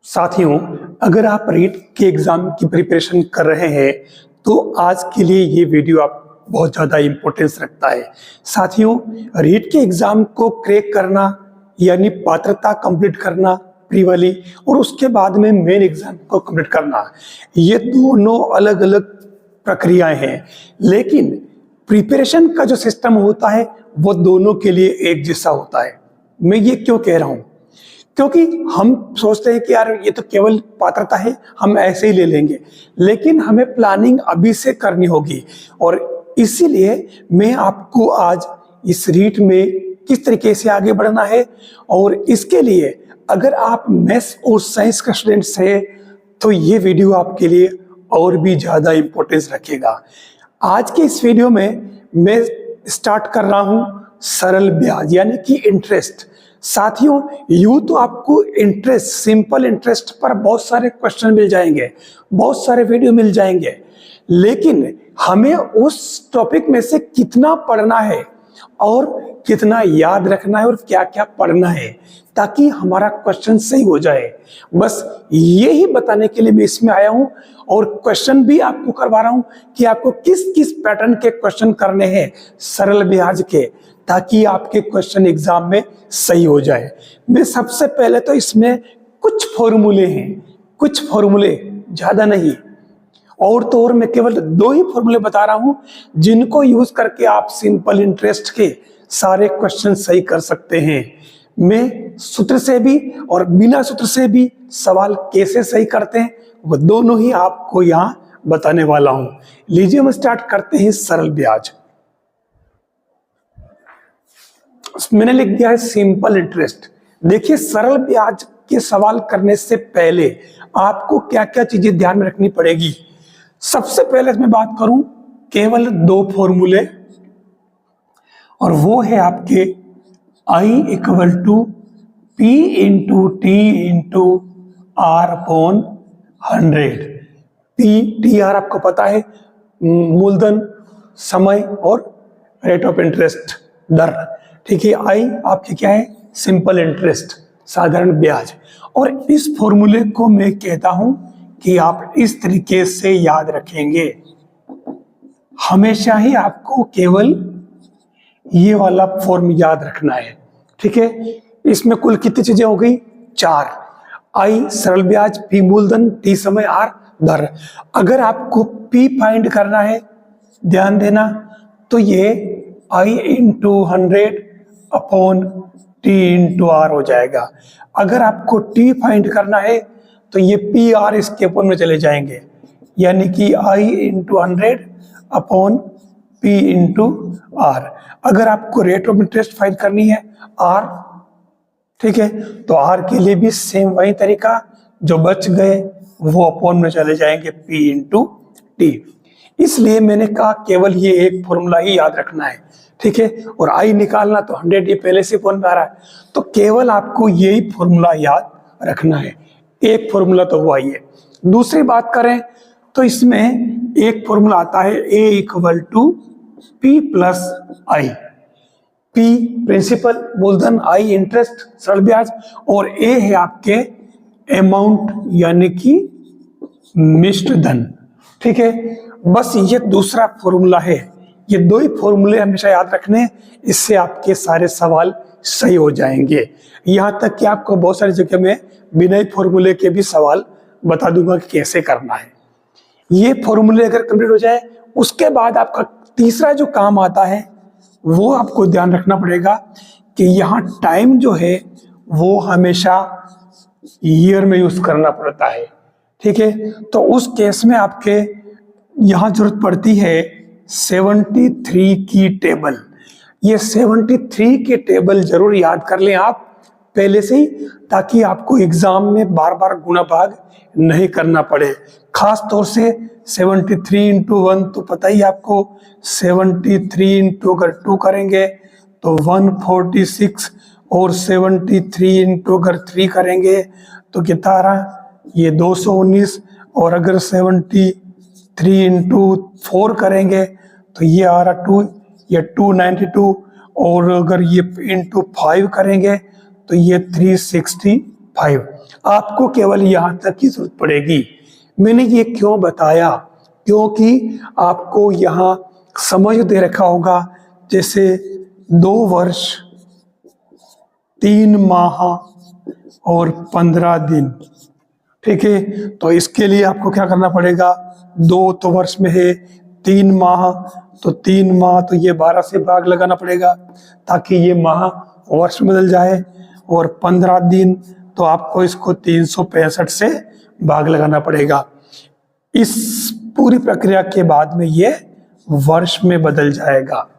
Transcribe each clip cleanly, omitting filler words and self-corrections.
साथियों, अगर आप रीट के एग्जाम की प्रिपरेशन कर रहे हैं तो आज के लिए ये वीडियो आप बहुत ज़्यादा इम्पोर्टेंस रखता है। साथियों, रीट के एग्जाम को क्रैक करना यानी पात्रता कंप्लीट करना प्री वाली और उसके बाद में मेन एग्जाम को कंप्लीट करना, ये दोनों अलग अलग प्रक्रियाएं हैं। लेकिन प्रिपरेशन का जो सिस्टम होता है वो दोनों के लिए एक जैसा होता है। मैं ये क्यों कह रहा हूँ? क्योंकि हम सोचते हैं कि यार ये तो केवल पात्रता है, हम ऐसे ही ले लेंगे, लेकिन हमें प्लानिंग अभी से करनी होगी। और इसीलिए मैं आपको आज इस रीट में किस तरीके से आगे बढ़ना है, और इसके लिए अगर आप मैथ्स और साइंस का स्टूडेंट्स हैं तो ये वीडियो आपके लिए और भी ज़्यादा इम्पोर्टेंस रखेगा। आज के इस वीडियो में मैं स्टार्ट कर रहा हूँ सरल ब्याज यानी कि इंटरेस्ट। साथियों, यूं तो आपको इंटरेस्ट, सिंपल इंटरेस्ट पर बहुत सारे क्वेश्चन मिल जाएंगे, बहुत सारे वीडियो मिल जाएंगे, लेकिन हमें उस टॉपिक में से कितना पढ़ना है और कितना याद रखना है और क्या क्या पढ़ना है ताकि हमारा क्वेश्चन सही हो जाए, बस यही बताने के लिए मैं इसमें आया हूं। और क्वेश्चन भी आपको करवा रहा हूं कि आपको किस किस पैटर्न के क्वेश्चन करने हैं सरल ब्याज के, ताकि आपके क्वेश्चन एग्जाम में सही हो जाए। मैं सबसे पहले तो इसमें कुछ फॉर्मूले हैं, कुछ फॉर्मूले, ज्यादा नहीं, और तो और मैं केवल 2 ही फॉर्मूले बता रहा हूं जिनको यूज करके आप सिंपल इंटरेस्ट के सारे क्वेश्चन सही कर सकते हैं। मैं सूत्र से भी और बिना सूत्र से भी सवाल कैसे सही करते हैं वो दोनों ही आपको यहां बताने वाला हूं। लीजिए हम स्टार्ट करते हैं सरल ब्याज। मैंने लिख दिया है सिंपल इंटरेस्ट। देखिए, सरल ब्याज के सवाल करने से पहले आपको क्या क्या चीजें ध्यान में रखनी पड़ेगी। सबसे पहले मैं बात करूं केवल 2 फॉर्मूले, और वो है आपके I equal to P into T into R upon 100। T R आपको पता है, मूलधन, समय और रेट ऑफ इंटरेस्ट, दर। ठीक है, आई आपकी क्या है? सिंपल इंटरेस्ट, साधारण ब्याज। और इस फॉर्मूले को मैं कहता हूं कि आप इस तरीके से याद रखेंगे। हमेशा ही आपको केवल ये वाला फॉर्म याद रखना है। ठीक है, इसमें कुल कितनी चीजें हो गई? 4। आई सरल ब्याज, पी मूलधन, टी समय, आर दर। अगर आपको पी फाइंड करना है, ध्यान देना, तो ये I into 100 upon T into R हो जाएगा। अगर आपको टी फाइंड करना है तो ये पी आर इसके ऊपर में चले जाएंगे, यानी कि I into 100 upon P into R. अगर आपको रेट ऑफ इंटरेस्ट फाइंड करनी है, आर, ठीक है, तो आर के लिए भी सेम वही तरीका, जो बच गए वो अपॉन में चले जाएंगे पी इंटू टी। इसलिए मैंने कहा केवल ये एक फॉर्मूला ही याद रखना है। ठीक है, और आई निकालना तो 100 ये पहले से फॉर्म में आ रहा है, तो केवल आपको यही फॉर्मूला याद रखना है। एक फॉर्मूला तो हुआ ये। दूसरी बात करें तो इसमें एक फॉर्मूला आता है A equal to P plus I. P principal मूलधन, आई इंटरेस्ट सरल ब्याज, और ए है आपके अमाउंट यानी कि मिश्र धन। ठीक है, बस ये दूसरा फॉर्मूला है। ये 2 ही फॉर्मूले हमेशा याद रखने, इससे आपके सारे सवाल सही हो जाएंगे। यहां तक कि आपको बहुत सारी जगह में बिना ही फॉर्मूले के भी सवाल बता दूंगा कि कैसे करना है। ये फॉर्मूले अगर कंप्लीट हो जाए, उसके बाद आपका तीसरा जो काम आता है वो आपको ध्यान रखना पड़ेगा कि यहाँ टाइम जो है वो हमेशा ईयर में यूज करना पड़ता है। ठीक है, तो उस केस में आपके यहाँ जरूरत पड़ती है 73 की टेबल। ये 73 के टेबल जरूर याद कर लें आप पहले से ही, ताकि आपको एग्जाम में बार बार गुणा भाग नहीं करना पड़े। खास तौर से 73 इंटू 1 तो पता ही आपको, 73 इंटू अगर 2 करेंगे तो 146, और 73 इंटू अगर 3 करेंगे तो कितना आ रहा? ये 219, और अगर 73 इंटू 4 करेंगे तो ये आ रहा 2, ये 292, और अगर ये इंटू 5 करेंगे तो ये 360 5। आपको केवल यहाँ तक की जरूरत पड़ेगी। मैंने ये क्यों बताया, क्योंकि आपको यहाँ समझ दे रखा होगा, जैसे 2 वर्ष 3 माह और 15 दिन। ठीक है, तो इसके लिए आपको क्या करना पड़ेगा, 2 तो वर्ष में है, 3 माह तो 3 माह तो ये 12 से भाग लगाना पड़ेगा ताकि ये माह वर्ष में बदल जाए, और 15 दिन तो आपको इसको 365 से भाग लगाना पड़ेगा। इस पूरी प्रक्रिया के बाद में ये वर्ष में बदल जाएगा,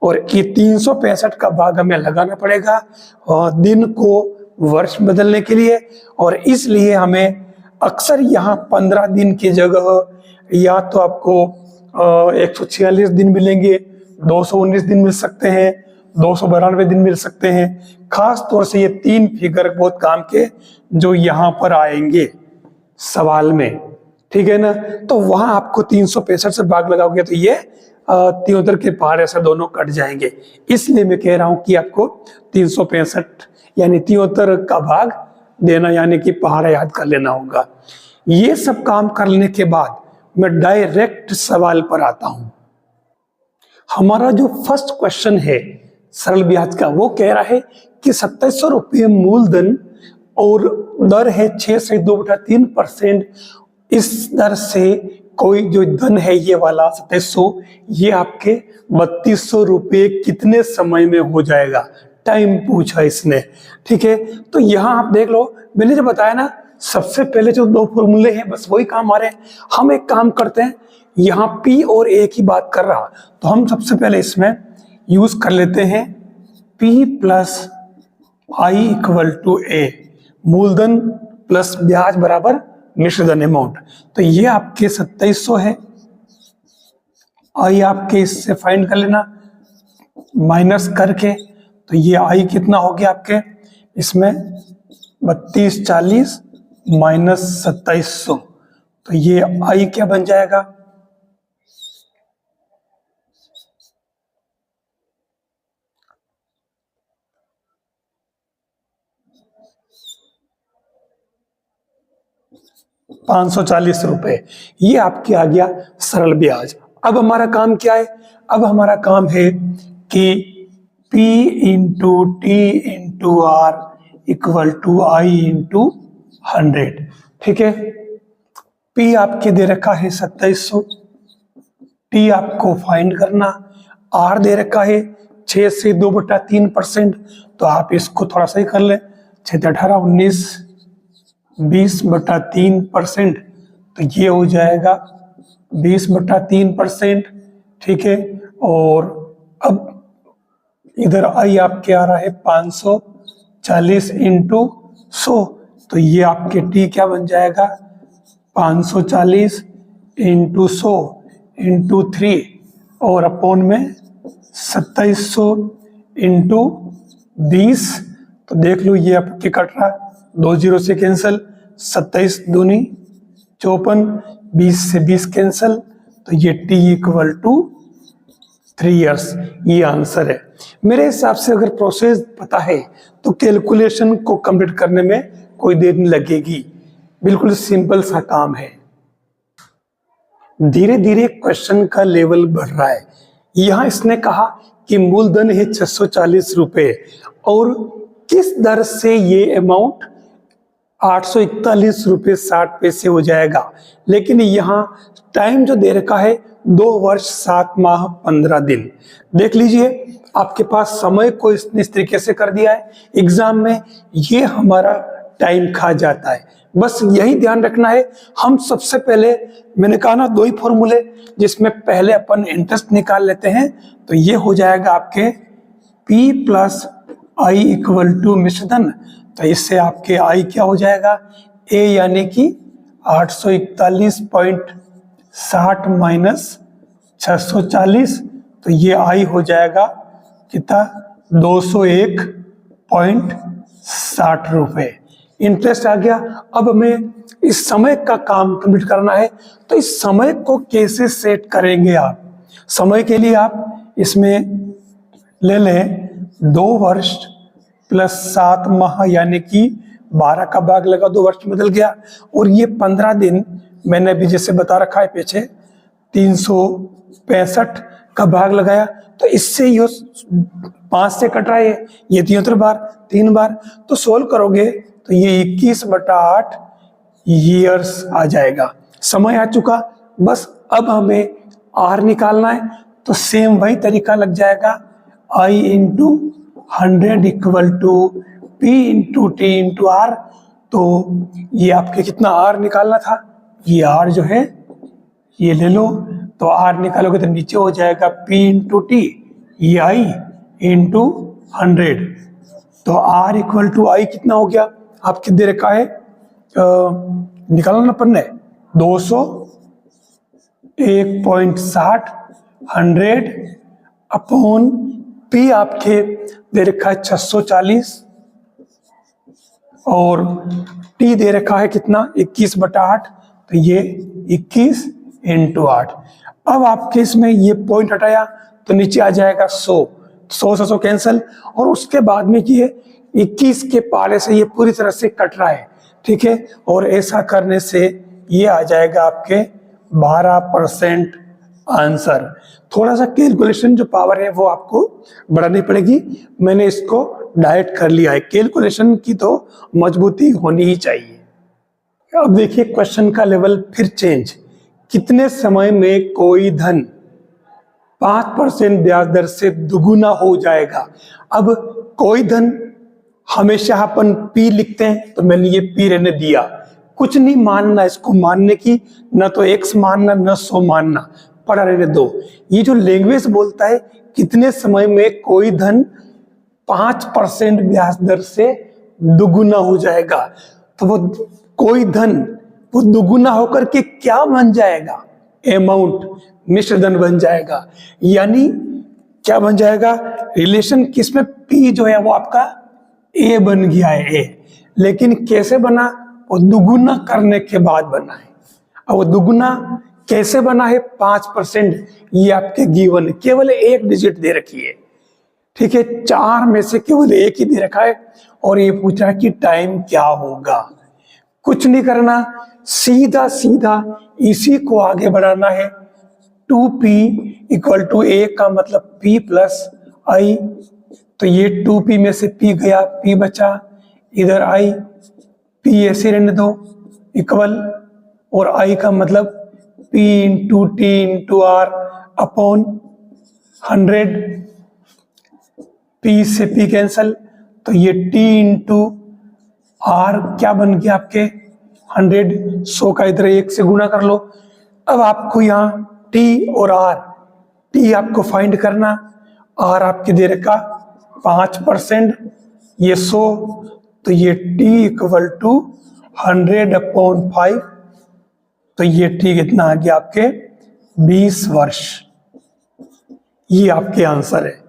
और ये 365 का भाग हमें लगाना पड़ेगा दिन को वर्ष में बदलने के लिए। और इसलिए हमें अक्सर यहाँ 15 दिन की जगह या तो आपको 146 दिन मिलेंगे, 219 दिन मिल सकते हैं, 292 दिन मिल सकते हैं। खास तौर से ये 3 फिगर बहुत काम के जो यहाँ पर आएंगे सवाल में, ठीक है ना। तो वहां आपको 365 से भाग लगाओगे तो ये 73 के पार ऐसा दोनों कट जाएंगे। इसलिए मैं कह रहा हूं कि आपको 365 यानी 73 का भाग देना यानी कि पहाड़ा याद कर लेना होगा। ये सब काम कर लेने के बाद मैं डायरेक्ट सवाल पर आता हूं। हमारा जो फर्स्ट क्वेश्चन है सरल ब्याज का, वो कह रहा है कि 2700 रुपये मूलधन और दर है 6 से 2/3%। इस दर से कोई जो धन है ये वाला 2700, ये आपके 3200 रुपये कितने समय में हो जाएगा, टाइम पूछा इसने। ठीक है, तो यहां आप देख लो, मैंने जो बताया ना, सबसे पहले जो 2 फॉर्मूले हैं बस वही काम आ रहे हैं। हम एक काम करते हैं, यहाँ P और A की बात कर रहा, तो हम सबसे पहले इसमें यूज कर लेते हैं P plus I equal to A, मूलधन प्लस ब्याज बराबर मिश्रधन अमाउंट। तो ये आपके 2700 है, I आपके इससे फाइंड कर लेना माइनस करके, तो ये I कितना हो गया आपके इसमें 3240 माइनस 2700, तो ये I क्या बन जाएगा, ₹540। ये आपके आ गया सरल ब्याज। अब हमारा काम क्या है, अब हमारा काम है कि P into T into R equal to I into 100। ठीक है, P आपके दे रखा है 2700, T आपको फाइंड करना, R दे रखा है 6 से 2/3%, तो आप इसको थोड़ा सा ही कर लें, 6 18 19 20/3%, तो ये हो जाएगा 20/3%। ठीक है, और अब इधर I आपके आ रहा है 540 इंटू 100, तो ये आपके T क्या बन जाएगा 540 इंटू 100 इंटू 3 और अपॉन में 2700 इंटू 20, तो देख लो ये आपके कट रहा, 2 0 से कैंसिल, 27 दूनी 54, 20 से 20 कैंसिल, तो ये T इक्वल टू 3 इयर्स, ये आंसर है। मेरे हिसाब से अगर प्रोसेस पता है तो कैलकुलेशन को कंप्लीट करने में कोई देर नहीं लगेगी, बिल्कुल सिंपल सा काम है। धीरे धीरे क्वेश्चन का लेवल बढ़ रहा है। यहां इसने कहा कि मूलधन है 640 रुपए और किस दर से ये अमाउंट 841 रुपये 60 पैसे हो जाएगा, लेकिन यहाँ टाइम जो दे रखा है 2 वर्ष 7 माह 15 दिन। देख लीजिए आपके पास समय को इसने इस तरीके से कर दिया है, एग्जाम में ये हमारा टाइम खा जाता है। बस यही ध्यान रखना है। हम सबसे पहले, मैंने कहा ना 2 ही फॉर्मूले, जिसमें पहले अपन इंटरेस्ट निकाल लेते हैं, तो ये हो जाएगा आपके P plus I equal to मिश्रधन, तो इससे आपके I क्या हो जाएगा A यानी कि 841.60 माइनस 640, तो ये I हो जाएगा कितना 201.60 रुपये। इंटरेस्ट आ गया। अब हमें इस समय का काम कंप्लीट करना है, तो इस समय को कैसे सेट करेंगे आप। समय के लिए आप इसमें ले लें 2 वर्ष प्लस 7 माह यानी कि 12 का भाग लगा 2 वर्ष में बदल गया। और ये 15 दिन मैंने अभी जैसे बता रखा है पीछे 365 का भाग लगाया, तो इससे ये 5 से कट रहा है, ये 73 बार 3 बार, तो सोल्व करोगे तो ये 21/8 ईयर्स आ जाएगा। समय आ चुका, बस अब हमें आर निकालना है, तो सेम वही तरीका लग जाएगा, I into 100 equal to P into T into R. तो ये आपके कितना आर निकालना था, ये आर जो है ये ले लो, तो आर निकालोगे तो नीचे हो जाएगा P इंटू टी, ये I इंटू 100। तो आर इक्वल टू आई कितना हो गया, आपके दे रखा है निकालना पड़ना है 200 1.60 100 अपॉन पी आपके दे रखा है 640 और टी दे रखा है कितना 21/8, तो ये 21 इंटू 8। अब आपके इसमें ये पॉइंट हटाया तो नीचे आ जाएगा 100 से 100 कैंसिल, और उसके बाद में ये 21 के पारे से ये पूरी तरह से कट रहा है, ठीक है। और ऐसा करने से ये आ जाएगा आपके 12% आंसर। थोड़ा सा कैलकुलेशन जो पावर है वो आपको बढ़ानी पड़ेगी, मैंने इसको डायरेक्ट कर लिया है। कैलकुलेशन की तो मजबूती होनी ही चाहिए। अब देखिए क्वेश्चन का लेवल फिर चेंज। कितने समय में कोई धन 5% ब्याज दर से दुगुना हो जाएगा। अब कोई धन हमेशा अपन पी लिखते हैं, तो मैंने ये पी रहने दिया, कुछ नहीं मानना इसको, मानने की न तो x मानना न 100 मानना, पढ़ा रहने दो। ये जो लैंग्वेज बोलता है कितने समय में कोई धन 5% ब्याज दर से दुगुना हो जाएगा, तो वो कोई धन वो दुगुना होकर के क्या बन जाएगा, अमाउंट, मिश्र धन बन जाएगा। यानी क्या बन जाएगा, रिलेशन किसमें p जो है वो आपका a बन गया है a, लेकिन कैसे बना, वो दुगुना करने के बाद बना है। अब वो दुगुना कैसे बना है, 5%, ये आपके गिवन, केवल एक डिजिट दे रखी है, ठीक है, 4 में से केवल एक ही दे रखा है, और ये पूछा कि टाइम क्या होगा। कुछ नहीं करना, सीधा सीधा इसी को आगे बढ़ाना है। 2p इक्वल टू a का मतलब p प्लस i, तो ये 2p में से p गया, p बचा, इधर i, p ऐसे रहने दो इक्वल, और i का मतलब p into T into R upon 100, p से p कैंसल, तो ये t इंटू आर क्या बन गया आपके 100, 100 का इधर 1 से गुना कर लो। अब आपको यहाँ t और r, t आपको फाइंड करना, r आपके दे रखा 5%, ये 100, तो ये t इक्वल टू 100 अपॉन 5, तो ये t कितना आ गया आपके 20 वर्ष। ये आपके आंसर है।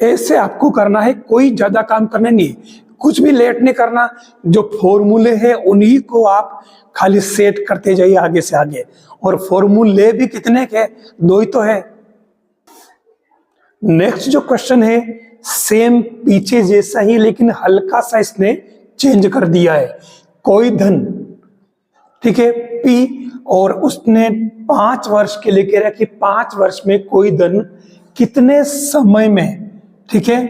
ऐसे आपको करना है, कोई ज्यादा काम करना नहीं, कुछ भी लेट नहीं करना, जो फॉर्मूले हैं उन्हीं को आप खाली सेट करते जाइए आगे से आगे। और फॉर्मूले भी कितने के, 2 ही तो है। नेक्स्ट जो क्वेश्चन है सेम पीछे जैसा ही, लेकिन हल्का सा इसने चेंज कर दिया है। कोई धन, ठीक है, P, और उसने 5 वर्ष के लिए कह रहा है कि 5 वर्ष में कोई धन कितने समय में, ठीक है,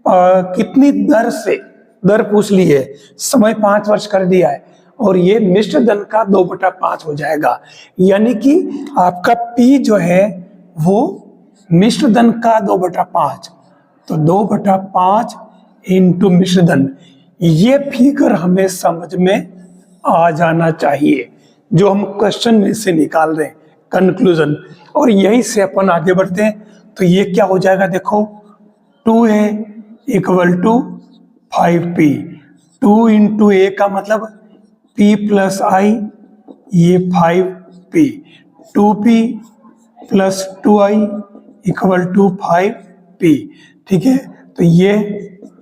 कितनी दर से, दर पूछ ली है, समय 5 वर्ष कर दिया है, और ये मिश्र धन का 2/5 हो जाएगा। यानी कि आपका P जो है वो मिश्र धन का 2/5, तो 2/5 इंटू मिश्र धन, ये फिगर हमें समझ में आ जाना चाहिए, जो हम क्वेश्चन में से निकाल रहे हैं, कंक्लूजन। और यहीं से अपन आगे बढ़ते हैं, तो ये क्या हो जाएगा, देखो 2a equal to 5p, 2 into a का मतलब p प्लस i, ये 5p, 2p plus 2i equal to 5p, ठीक है। तो ये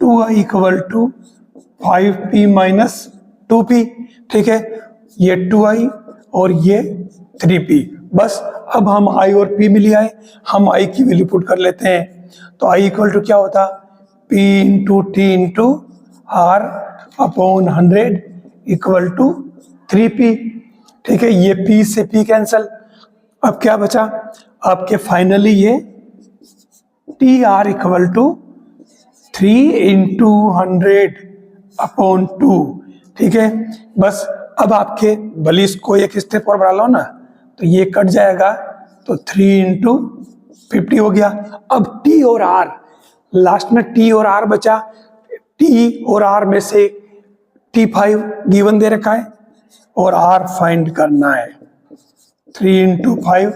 2i equal to 5p minus 2p, ठीक है, ये 2i और ये 3p। बस अब हम i और p मिल आए, हम i की वैल्यू पुट कर लेते हैं, तो i इक्वल टू क्या होता, p into T into R upon 100 equal to 3p। ठीक है, ये p से p कैंसल। अब क्या बचा आपके फाइनली ये T R equal to 3 into 100 upon 2। ठीक है, बस अब आपके भले इसको एक स्टेप और बढ़ा लो ना, तो ये कट जाएगा, तो 3 इंटू 50 हो गया। अब टी और आर, लास्ट में टी और आर बचा। टी और आर में से T5 गिवन दे रखा है और आर फाइंड करना है, 3 इंटू 5,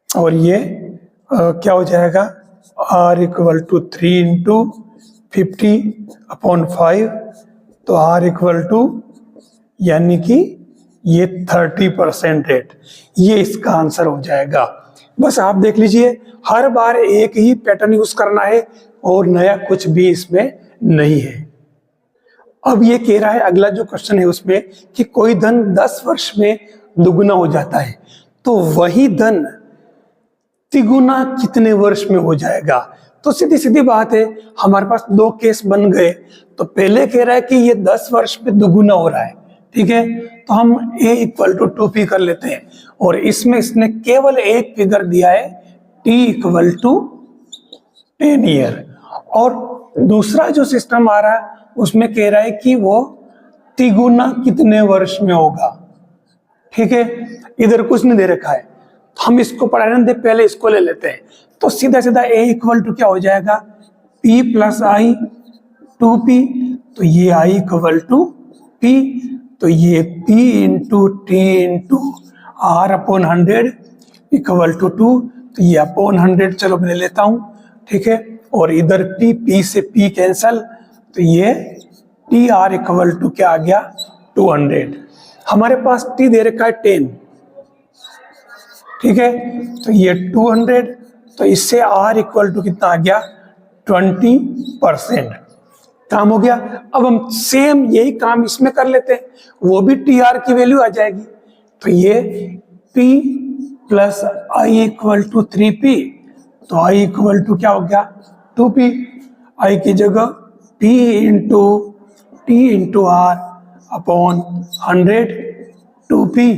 और ये क्या हो जाएगा, R equal to 3 into 50 upon 5, तो R इक्वल टू यानी कि ये 30% रेट, ये इसका आंसर हो जाएगा। बस आप देख लीजिए, हर बार एक ही पैटर्न यूज करना है और नया कुछ भी इसमें नहीं है। अब ये कह रहा है अगला जो क्वेश्चन है उसमें कि कोई धन 10 वर्ष में दुगुना हो जाता है, तो वही धन तिगुना कितने वर्ष में हो जाएगा। तो सीधी सीधी बात है, हमारे पास दो केस बन गए। तो पहले कह रहा है कि ये 10 वर्ष में दुगुना हो रहा है, ठीक है, तो हम a इक्वल टू 2p कर लेते हैं, और इसमें इसने केवल एक फिगर दिया है t इक्वल टू 10 ईयर। और दूसरा जो सिस्टम आ रहा है उसमें कह रहा है कि वो तिगुना कितने वर्ष में होगा। ठीक है, इधर कुछ नहीं दे रखा है, तो हम इसको पढ़ाने दे, पहले इसको ले लेते हैं। तो सीधा सीधा a इक्वल टू क्या हो जाएगा, p प्लस आई 2p, तो ये i इक्वल टू p, तो ये p into T into R upon 100 equal to 2, तो ये अपॉन 100 चलो मैं ले लेता हूँ। ठीक है, और इधर p से p कैंसल, तो ये टी आर इक्वल टू क्या आ गया 200। हमारे पास t दे रखा है 10, ठीक है, तो ये 200, तो इससे r इक्वल टू कितना आ गया 20%। काम हो गया। अब हम सेम यही काम इसमें कर लेते हैं, वो भी टी आर की वैल्यू आ जाएगी। तो ये p plus I equal to 3p, तो आई इक्वल टू क्या हो गया 2p, आई की जगह p into T into R upon 100 2p।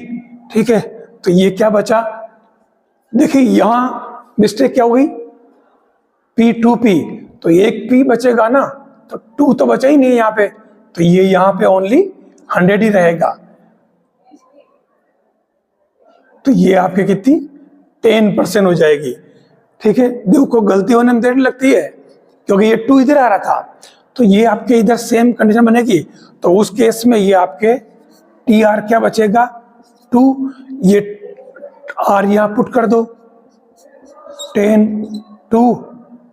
ठीक है, तो ये क्या बचा, देखिए यहां मिस्टेक क्या हो गई, p 2p, तो एक p बचेगा ना, तो 2 तो बचा ही नहीं यहाँ पे, तो ये यहाँ पे ओनली 100 ही रहेगा। तो ये आपके कितनी 10% हो जाएगी। ठीक है, देखो गलती होने में देर लगती है क्योंकि ये 2 इधर आ रहा था, तो ये आपके इधर सेम कंडीशन बनेगी। तो उस केस में ये आपके टी आर क्या बचेगा 2, ये आर यहाँ पुट कर दो 10 2,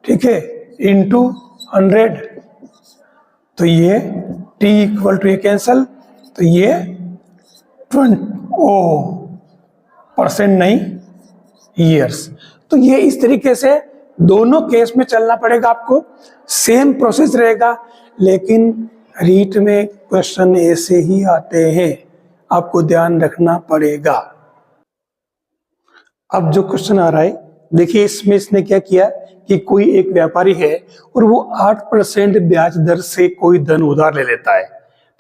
ठीक है, इंटू 100, तो ये t इक्वल टू ये कैंसल, तो ये 20% नहीं ईयर्स। तो ये इस तरीके से दोनों केस में चलना पड़ेगा आपको, सेम प्रोसेस रहेगा, लेकिन रीट में क्वेश्चन ऐसे ही आते हैं, आपको ध्यान रखना पड़ेगा। अब जो क्वेश्चन आ रहा है देखिए, इसमें इसने क्या किया कि कोई एक व्यापारी है और वो 8% ब्याज दर से कोई धन उधार ले लेता है,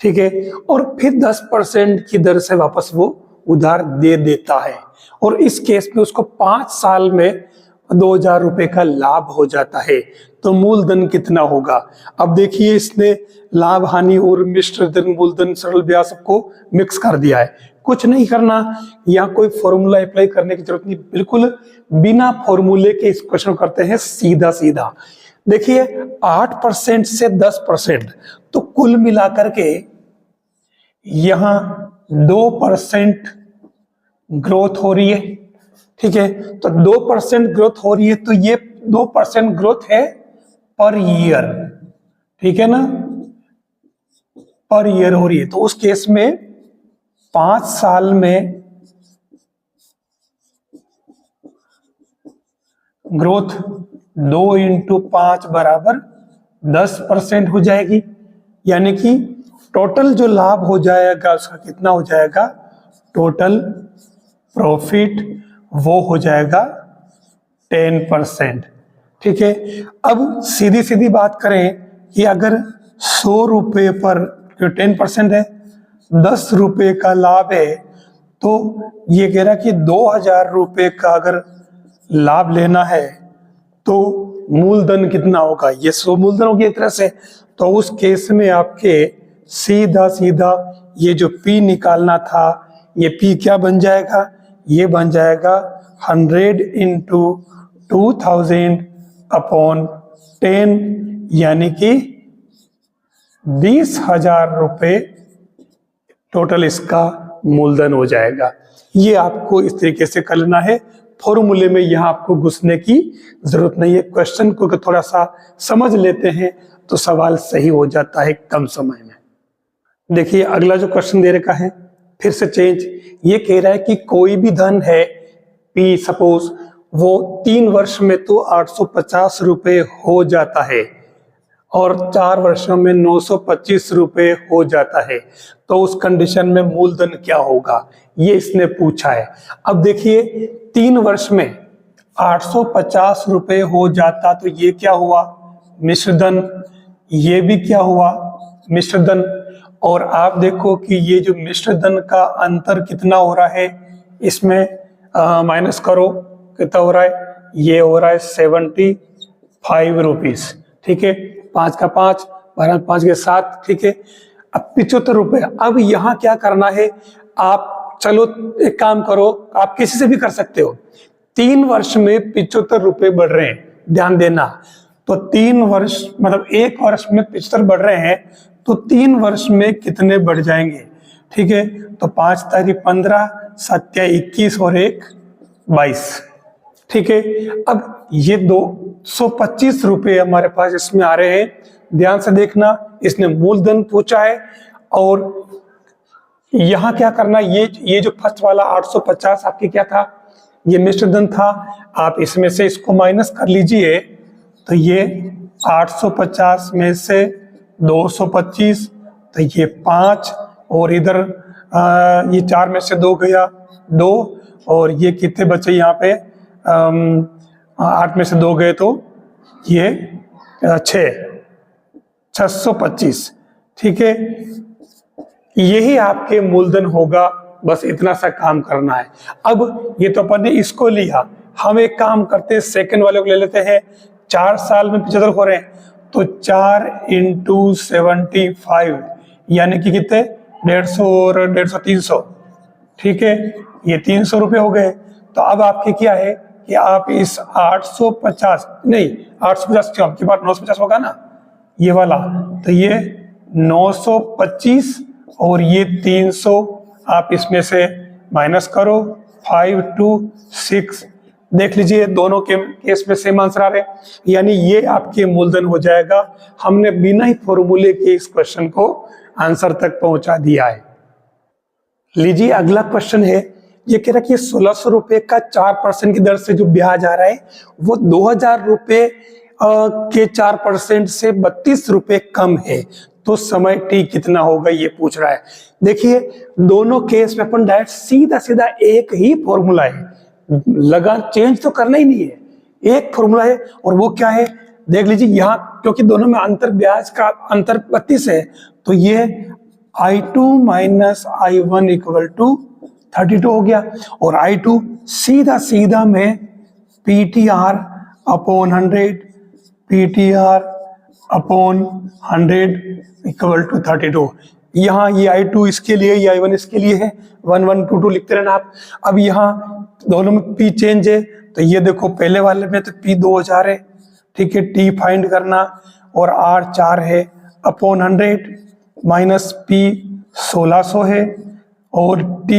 ठीक है, और फिर 10% की दर से वापस वो उधार दे देता है, और इस केस में उसको 5 साल में 2000 रुपए का लाभ हो जाता है। तो मूलधन कितना होगा। अब देखिए इसने लाभ हानि और मिश्र धन मूलधन सरल ब्याज सबको मिक्स कर दिया है, कुछ नहीं करना, यहाँ कोई फॉर्मूला अप्लाई करने की जरूरत नहीं, बिल्कुल बिना फॉर्मूले के इस क्वेश्चन करते हैं सीधा सीधा। देखिए 8% से 10%, तो कुल मिलाकर के यहां 2% ग्रोथ हो रही है, ठीक है, तो 2% ग्रोथ हो रही है, तो ये 2% ग्रोथ है पर ईयर, ठीक है ना, पर ईयर हो रही है। तो उस केस में 5 साल में ग्रोथ 2 इंटू 5 बराबर 10% हो जाएगी, यानी कि टोटल जो लाभ हो जाएगा उसका कितना हो जाएगा, टोटल प्रॉफिट वो हो जाएगा 10%। ठीक है, अब सीधी सीधी बात करें कि अगर 100 रुपये पर जो 10% है 10 रुपये का लाभ है, तो ये कह रहा कि 2000 रुपये का अगर लाभ लेना है तो मूलधन कितना होगा, ये 100 मूलधन होगी एक तरह से। तो उस केस में आपके सीधा सीधा ये जो P निकालना था, ये P क्या बन जाएगा, ये बन जाएगा 100 इंटू 2000 अपॉन 10, यानी कि 20,000 रुपये टोटल इसका मूलधन हो जाएगा। ये आपको इस तरीके से कर लेना है। फॉर्मूले में यहाँ आपको घुसने की जरूरत नहीं है। क्वेश्चन को थोड़ा सा समझ लेते हैं तो सवाल सही हो जाता है कम समय में। देखिए अगला जो क्वेश्चन दे रखा है, फिर से चेंज। ये कह रहा है कि कोई भी धन है P, सपोज वो 3 वर्ष में तो 850 रुपये हो जाता है और 4 वर्षों में 925 रुपये हो जाता है, तो उस कंडीशन में मूलधन क्या होगा, ये इसने पूछा है। अब देखिए 3 वर्ष में 850 रुपये हो जाता तो ये क्या हुआ, मिश्रधन। ये भी क्या हुआ, मिश्रधन। और आप देखो कि ये जो मिश्रधन का अंतर कितना हो रहा है, इसमें माइनस करो कितना हो रहा है, ये हो रहा है 75 रुपीज। ठीक है, 5 का 5, 12 5 के 7। ठीक है, अब 75 रुपये। अब यहाँ क्या करना है, आप चलो एक काम करो, आप किसी से भी कर सकते हो। 3 वर्ष में 75 रुपये बढ़ रहे हैं, ध्यान देना। तो 3 वर्ष मतलब 1 वर्ष में 75 बढ़ रहे हैं, तो 3 वर्ष में कितने बढ़ जाएंगे। ठीक है, तो 5 तारीख 15, 7 21 और 1 22। ठीक है, अब ये 225 रुपये हमारे पास इसमें आ रहे हैं। ध्यान से देखना, इसने मूलधन पूछा है और यहाँ क्या करना, ये जो फर्स्ट वाला 850 आपके क्या था, ये मिश्रधन था। आप इसमें से इसको माइनस कर लीजिए, तो ये 850 में से 225, तो ये 5 और इधर ये 4 में से 2 गया 2, और ये कितने बचे यहाँ पे 8 में से 2 गए तो ये 625। ठीक है, यही आपके मूलधन होगा, बस इतना सा काम करना है। अब ये तो अपन ने इसको लिया, हम एक काम करते हैं सेकंड वाले को ले लेते हैं। 4 साल में 75 हो रहे हैं, तो 4 इंटू 75 यानी कि कितने 150 और 150 300। ठीक है, ये 300 रुपये हो गए। तो अब आपके क्या है कि आप इस 850 नहीं 850 क्यों, आपके पास 950 होगा ना ये वाला, तो ये 925 और ये 300 आप इसमें से माइनस करो, 5 2 6। देख लीजिए दोनों के केस में सेम आंसर आ रहे, यानी ये आपके मूलधन हो जाएगा। हमने बिना ही फॉर्मूले के इस क्वेश्चन को आंसर तक पहुंचा दिया है। लीजिए अगला क्वेश्चन है, ये कह रहा है कि 1600 रुपये का 4% की दर से जो ब्याज आ रहा है वो 2000 रुपये के 4% से 32 रुपये कम है, तो समय t कितना होगा ये पूछ रहा है। देखिए दोनों केस में अपन डायरेक्ट सीधा सीधा एक ही फॉर्मूला है, लगा चेंज तो करना ही नहीं है, एक फॉर्मूला है। और वो क्या है देख लीजिए, यहाँ क्योंकि दोनों में अंतर ब्याज का अंतर 32 है, तो ये I2 minus I1 equal to 32 हो गया। और I2 सीधा सीधा में PTR upon 100, PTR upon 100 equal to 32। यहाँ ये I2 इसके लिए, ये I1 इसके लिए है, 1 1 2 2 लिखते रहना आप। अब यहाँ दोनों में P चेंज है, तो ये देखो पहले वाले में तो P 2000 है। ठीक है, T फाइंड करना और R 4 है अपॉन 100 माइनस P 1600 है और T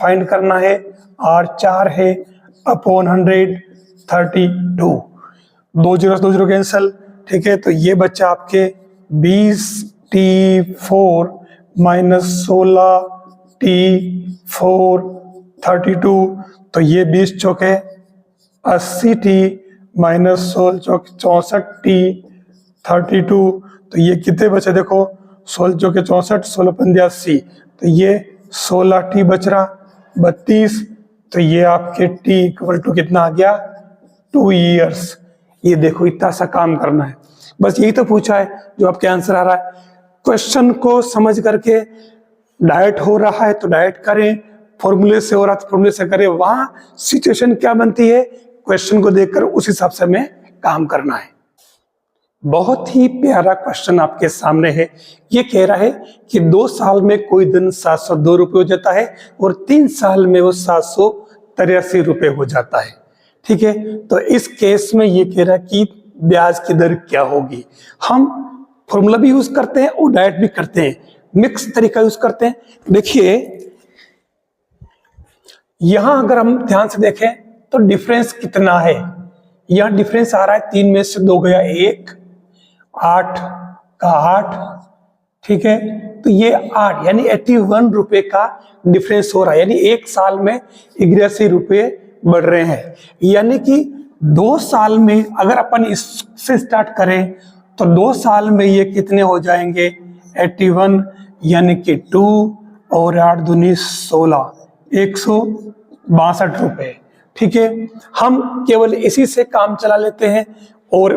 फाइंड करना है, R 4 है अपॉन 100 32। 2 0 कैंसल। ठीक है, तो ये बच्चा आपके 20T4 माइनस 16T4 32, तो ये 20 चौके 80T माइनस 16 चौके 64T 32, तो ये कितने बचे देखो 16 चौके 64 16 पंजे 80, तो ये 16T बच रहा 32, तो ये आपके T इक्वल टू कितना आ गया 2 इयर्स। ये देखो इतना सा काम करना है। बस यही तो पूछा है जो आपके आंसर आ रहा है। क्वेश्चन को समझ करके डायरेक्ट हो रहा है तो डायरेक्ट करें, फॉर्मूले से हो रहा है तो फॉर्मूले से करें। वहां सिचुएशन क्या बनती है, क्वेश्चन को देखकर उस हिसाब से हमें काम करना है। बहुत ही प्यारा क्वेश्चन आपके सामने है। ये कह रहा है कि 2 साल में कोई दिन 702 रुपये हो जाता है और 3 साल में वो 783 रुपये हो जाता है। ठीक है, तो इस केस में ये कह रहा है कि ब्याज की दर क्या होगी। हम फॉर्मूला भी यूज करते हैं और डायरेक्ट भी करते हैं, मिक्स तरीका यूज करते हैं। देखिए यहां अगर हम ध्यान से देखें तो डिफरेंस कितना है, यहां डिफरेंस आ रहा है 3 में से 2 गया 1, 8 का 8, ठीक है, तो ये 8 यानी 81 रुपए का डिफरेंस हो रहा है। यानी 1 साल में 81 रुपये बढ़ रहे हैं। यानी कि 2 साल में अगर अपन इससे स्टार्ट करें तो 2 साल में ये कितने हो जाएंगे 81 यानी कि 2 और 8 दूनी 16, 162 रुपये। ठीक है, हम केवल इसी से काम चला लेते हैं और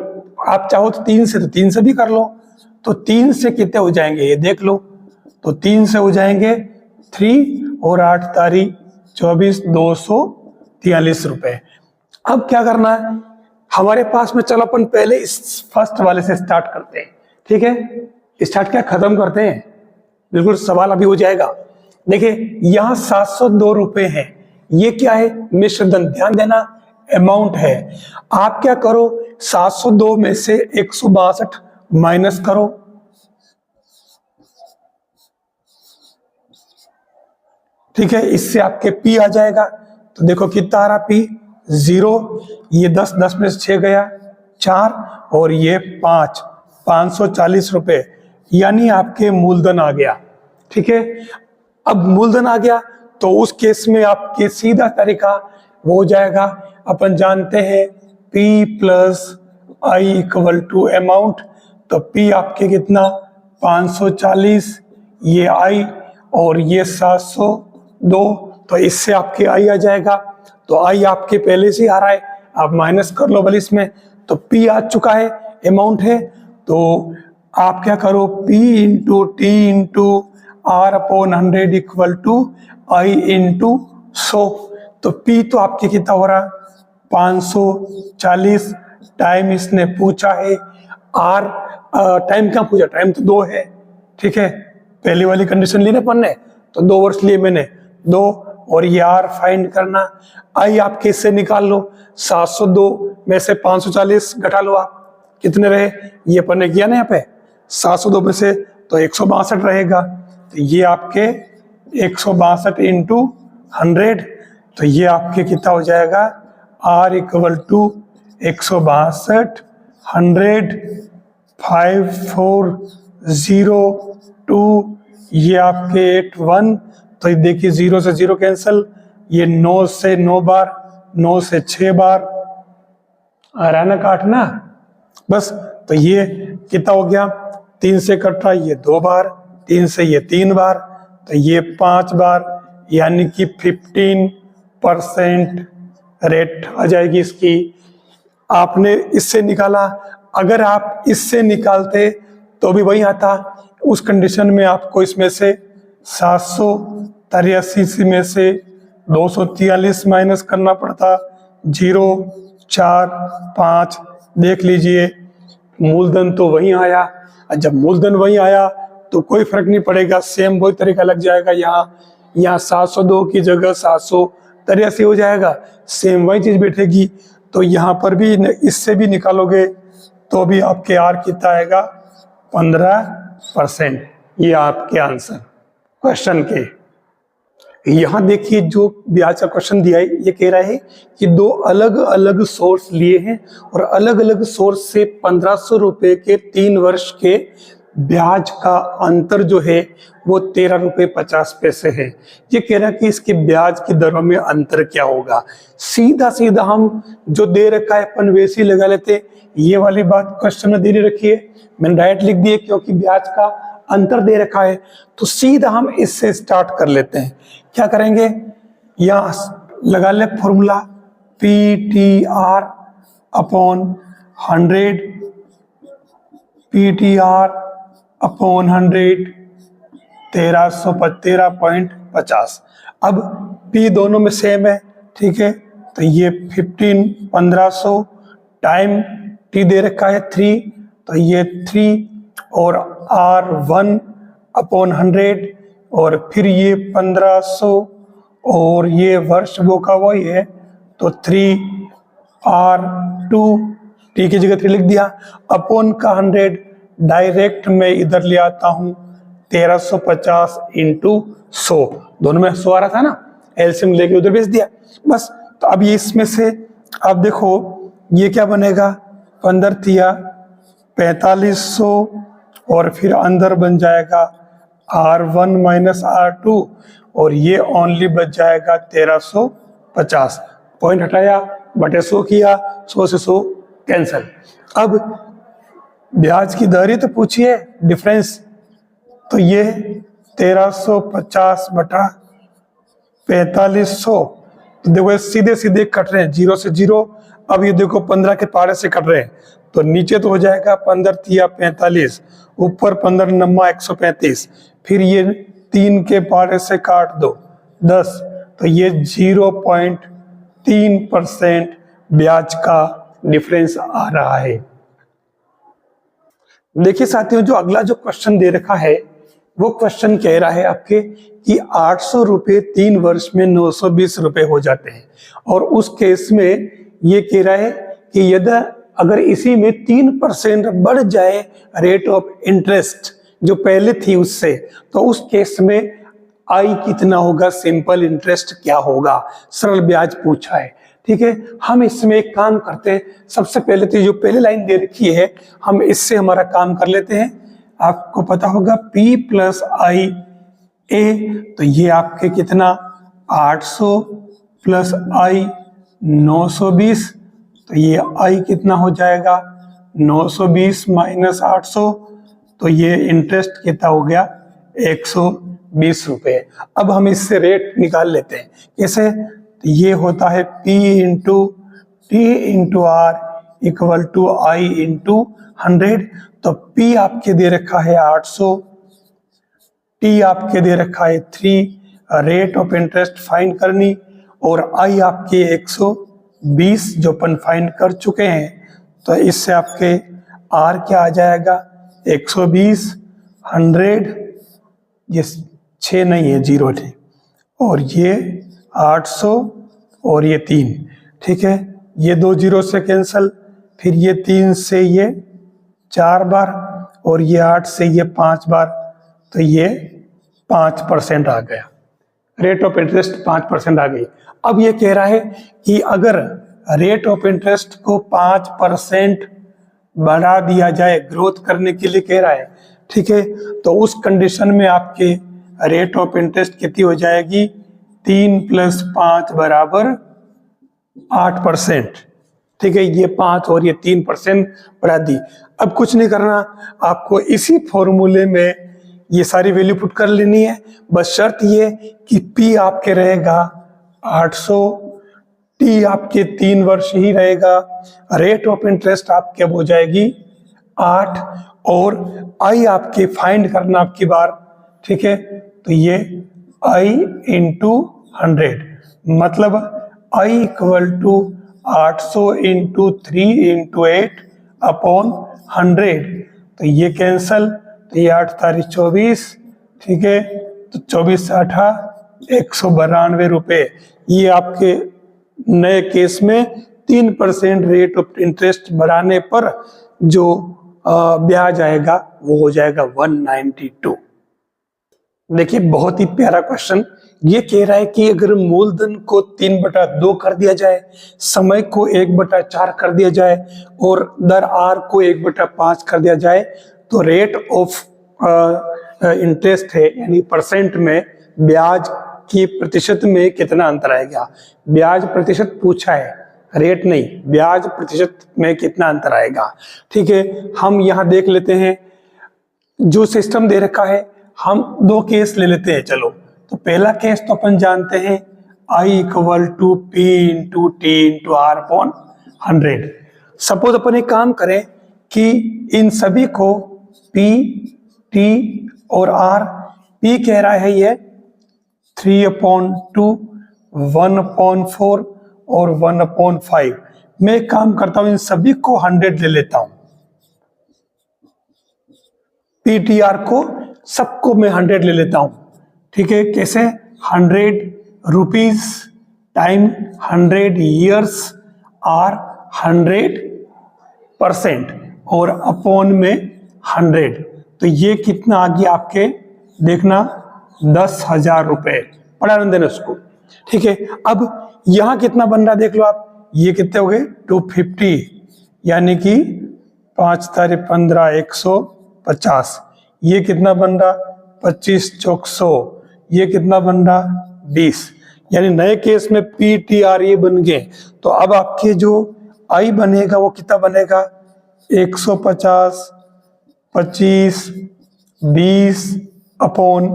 आप चाहो तो 3 से भी कर लो। तो 3 से कितने हो जाएंगे ये देख लो, तो 3 से हो जाएंगे 3 और 8 तारीख 24, 243 रुपए। अब क्या करना है हमारे पास में, चलो अपन पहले इस फर्स्ट वाले से स्टार्ट करते हैं। ठीक है, स्टार्ट क्या खत्म करते हैं, बिल्कुल सवाल अभी हो जाएगा। देखिए यहाँ 702 रुपए है, ये क्या है मिश्र धन, ध्यान देना अमाउंट है। आप क्या करो 702 में से 162 माइनस करो, ठीक है, इससे आपके पी आ जाएगा। तो देखो कितना आ रहा पी 0, ये 10 में से 6 गया 4 और ये 5, 540 रुपए यानी आपके मूलधन आ गया। ठीक है, अब मूलधन आ गया तो उस केस में आपके सीधा तरीका वो हो जाएगा, अपन जानते हैं P plus I equal to amount. तो P आपके कितना 540, ये I और ये 702, तो इससे आपके I आ जाएगा। तो I आपके पहले से आ रहा है, आप माइनस कर लो भले इसमें, तो P आ चुका है, अमाउंट है। तो आप क्या करो P into T into R upon 100 equal to I into 100। तो P तो आपके कितना हो रहा 540 टाइम इसने पूछा है, R टाइम क्या पूछा, टाइम तो 2 है। ठीक है, पहली वाली कंडीशन ली ना अपन ने, तो 2 वर्ष लिए मैंने 2 और ये R फाइंड करना। I आपके इससे निकाल लो, 702 में से 540 घटा लो, आप कितने रहे, ये अपन ने किया ना यहाँ पे 702 में से तो 162 रहेगा। तो ये आपके 162 इंटू 100, तो ये आपके कितना हो जाएगा R इक्वल टू 162 100 5402, ये आपके 81। तो देखिए 0 से 0 कैंसिल, ये 9 से 9 बार, 9 से 6 बार आ रहा है ना काटना, बस। तो ये कितना हो गया 3 से कट रहा है ये 2 बार, 3 से ये 3 बार, तो ये 5 बार, यानी कि 15% रेट आ जाएगी इसकी। आपने इससे निकाला, अगर आप इससे निकालते तो भी वही आता। उस कंडीशन में आपको इसमें से 783 में से 243 माइनस करना पड़ता, 0 4 5, देख लीजिए मूलधन तो वही आया। जब मूलधन वही आया तो कोई फर्क नहीं पड़ेगा, सेम वही तरीका लग जाएगा। यहाँ 702 की जगह 783 हो जाएगा, सेम वही चीज बैठेगी। तो यहाँ पर भी इससे भी निकालोगे तो भी आपके आर कितना आएगा 15%। ये आपके आंसर क्वेश्चन के। यहाँ देखिए जो ब्याज का क्वेश्चन दिया है, ये कह रहा है कि 2 अलग अलग सोर्स लिए हैं और अलग अलग सोर्स से 1500 रुपए के 3 वर्ष के ब्याज का अंतर जो है वो 13 रुपये 50 पैसे है। ये कह रहा है कि इसके ब्याज की दरों में अंतर क्या होगा। सीधा सीधा हम जो दे रखा है अपन वैसे ही लगा लेते। ये वाली बात क्वेश्चन में दे रखी है, मैंने डायरेक्ट लिख दिए क्योंकि ब्याज का अंतर दे रखा है। तो सीधा हम इससे स्टार्ट कर लेते हैं। क्या करेंगे, यहाँ लगा ले formula PTR upon 100 PTR upon 100 1350। अब P दोनों में सेम है, ठीक है, तो ये 1500 टाइम T दे रखा है 3, तो ये 3 और R1 अपॉन 100 और फिर ये 1500 और ये वर्ष वो का वही है, तो 3R2 T की जगह 3 लिख दिया, अपॉन का 100 डायरेक्ट मैं इधर ले आता हूँ 1350 इंटू 100, दोनों में 100 आ रहा था ना, एलसीएम लेके उधर भेज दिया बस। तो अब ये इसमें से आप देखो ये क्या बनेगा, 15 तिया 4500 और फिर अंदर बन जाएगा R1 माइनस R2 और ये ओनली बच जाएगा 1350। पॉइंट हटाया बटे 100 किया, 100 से 100 कैंसिल। अब ब्याज की दर ही तो पूछिए डिफरेंस, तो ये 1350 बटा 4500, तो देखो सीधे सीधे कट रहे हैं 0 से 0। अब ये देखो 15 के पारे से कट रहे हैं, तो नीचे तो हो जाएगा 15 तिया 45, ऊपर 15 नम्मा 135, फिर ये 3 के पारे से काट दो 10, तो ये 0.3% ब्याज का डिफरेंस आ रहा है। देखिए साथियों, जो अगला जो क्वेश्चन दे रखा है वो क्वेश्चन कह रहा है आपके कि 800 रुपये 3 वर्ष में 920 रुपये हो जाते हैं, और उस केस में ये कह रहा है कि यदि अगर इसी में 3% बढ़ जाए रेट ऑफ इंटरेस्ट जो पहले थी उससे, तो उस केस में आई कितना होगा, सिंपल इंटरेस्ट क्या होगा, सरल ब्याज पूछा है। ठीक है, हम इसमें एक काम करते हैं, सबसे पहले तो जो पहली लाइन दे रखी है हम इससे हमारा काम कर लेते हैं। आपको पता होगा P प्लस आई ए, तो ये आपके कितना 800 प्लस आई 920, तो ये आई कितना हो जाएगा 920 माइनस 800, तो ये इंटरेस्ट कितना हो गया 120 रुपये। अब हम इससे रेट निकाल लेते हैं, कैसे, तो ये होता है P into T into R equal to I into 100। तो P आपके दे रखा है 800, T आपके दे रखा है 3, रेट ऑफ इंटरेस्ट फाइंड करनी, और I आपके 120 जो अपन फाइंड कर चुके हैं, तो इससे आपके R क्या आ जाएगा 120, 100, ये 6 नहीं है 0 थी, और ये 800 और ये 3, ठीक है, ये 2 0 से कैंसल, फिर ये 3 से ये 4 बार और ये 8 से ये 5 बार, तो ये 5% आ गया, रेट ऑफ इंटरेस्ट 5% आ गई। अब ये कह रहा है कि अगर रेट ऑफ इंटरेस्ट को 5% बढ़ा दिया जाए, ग्रोथ करने के लिए कह रहा है, ठीक है, तो उस कंडीशन में आपके रेट ऑफ इंटरेस्ट कितनी हो जाएगी, 3 + 5 = 8%, ठीक है, ये 5 और ये 3% बढ़ा दी। अब कुछ नहीं करना, आपको इसी फॉर्मूले में ये सारी वैल्यू पुट कर लेनी है, बस शर्त ये कि P आपके रहेगा 800, T आपके 3 वर्ष ही रहेगा, रेट ऑफ इंटरेस्ट आपके अब हो जाएगी 8, और I आपके फाइंड करना आपकी बार, ठीक है, तो ये I इंटू 100, मतलब I equal to 800 into 3 into 8 upon 100, तो ये कैंसल, तो ये 8 तारीख 24, ठीक है, तो 24 से 8 192 रुपये। ये आपके नए केस में 3% रेट ऑफ इंटरेस्ट बढ़ाने पर जो ब्याज आएगा वो हो जाएगा 192। देखिए बहुत ही प्यारा क्वेश्चन, ये कह रहा है कि अगर मूलधन को 3/2 कर दिया जाए, समय को 1/4 कर दिया जाए और दर R को 1/5 कर दिया जाए, तो रेट ऑफ इंटरेस्ट है यानी परसेंट में ब्याज की प्रतिशत में कितना अंतर आएगा। ब्याज प्रतिशत पूछा है, रेट नहीं, ब्याज प्रतिशत में कितना अंतर आएगा। ठीक है, हम यहाँ देख लेते हैं जो सिस्टम दे रखा है, हम 2 केस ले लेते हैं। चलो, तो पहला केस तो अपन जानते हैं I equal to P into T into R upon 100। Suppose अपन एक काम करें कि इन सभी को P, T और R। P कह रहा है ये 3/2, 1/4 और 1/5। मैं एक काम करता हूं, इन सभी को 100 ले लेता हूं। PTR को सबको मैं 100 ले लेता हूं। ठीक है, कैसे? 100 रुपीज टाइम 100 ईयर्स आर 100% और अपॉन में 100। तो ये कितना आ गया आपके, देखना 10,000 रुपए। पढ़ा रहे देना उसको। ठीक है, अब यहां कितना बन रहा देख लो आप, ये कितने हो गए 250, यानी कि 5 तारीख 15 150। ये कितना बन रहा 25 चौक 100। ये कितना बन रहा 20। यानी नए केस में PTR ये बन गए। तो अब आपके जो आई बनेगा वो कितना बनेगा 150, 25, 20 अपॉन